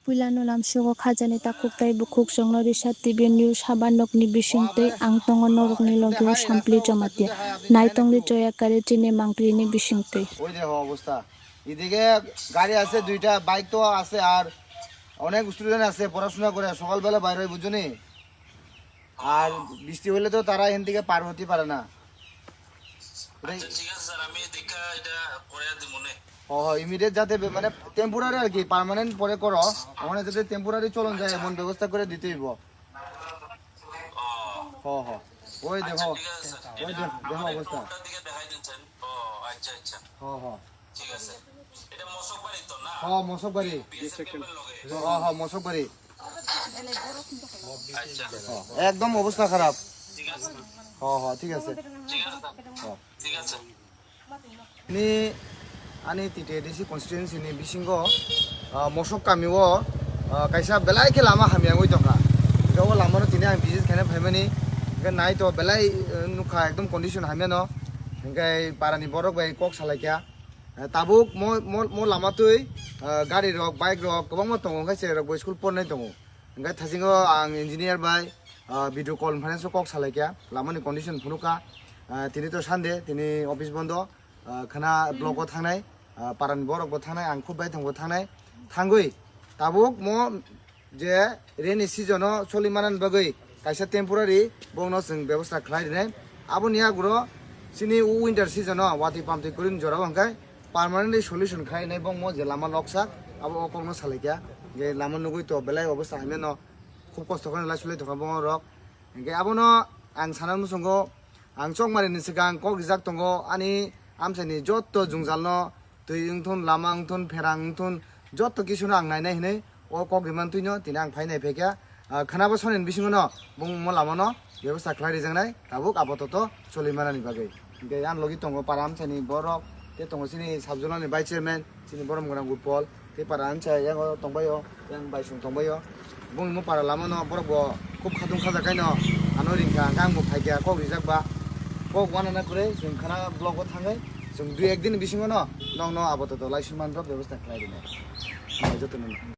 Puilano lamsugo khajani takuktai bukuk jongno risat TV news habanokni bisingtei ang tongo norokni logio sampli jamatia naitongli joyakari tini mangprini bisingtei ওই দেখো অবস্থা এদিকে গাড়ি আছে দুইটা bike তো আছে আর অনেক স্টুডেন্ট আছে পড়াশোনা করে সকালবেলা বাইরে হয় বুঝুনি আর বৃষ্টি হলে তো তারা এখান থেকে পার হতে পারে না ইমিডিয়েট যাতে মানে টেম্পোরারি আর কি পার্মানেন্ট পরে করো ওখানে যাতে টেম্পোরারি চলন যায় এমন ব্যবস্থা করে দিতে হইব ওই দেখো ওই দেখো অবস্থা মশকবাড়ি মশকবাড়ি একদম অবস্থা খারাপ ঠিক আছে ini ani TTDC constituency ni bisingo mosok kamiwo kaisa belai ke lama hamya ngoi tongka gawa lama no tini ang visit khane phaimani ga nai to belai nukha ekdom condition hamya no engai parani borok bai kok salaikya tabuk mo lama tui gari rok bike rok kobang mo tongo ngai se rok bo school pornai tongo engai thasingo ang engineer bai video conference kok salaikya lama ni condition phunuka tini to sande tini office bondo khana block thangnai paran borok bo thangnai ang khub bai thangbo thangnai thangui tabuk mo je rainy season o solimanan bagui kaisa temporary bongno sing ব্যবস্থা khlai dinai aboni agro sini winter season o wati pamti kurin jora bangkai permanently solution khlai nai bong mo je lama loksak abo okongno salaikya je lama nugui to belai obostha hameno khub kosto khone lasule thoka bong rok engke abono ang sanang musungo ang chokmari ni sigang kok rijak tongo ani amsani jotto jungjalno tui ungthon lama ungthon pherang ungthon jotto kisuno ang nainai hinai o kok himan tuino tina ang phainai phekya khanabo sonen bisingo no bung mo lama no ব্যবস্থা khlai rijangnai tabuk apototo solimanani bagai ge an logi tongo param chani borok te tongo sini sabjonani vice chairman sini borom gona gupol te paran cha yang tongbayo yang baisung tongbayo bung mo para lama no borok bo khub khadung khaja kaino ano ringka gang bo phaikya kok rijak ba kok wanana kore जों khana block o thangai जों 2-1 दिन bisingo no nong no apototo laisman rok ব্যবস্থা khlai dinai jotono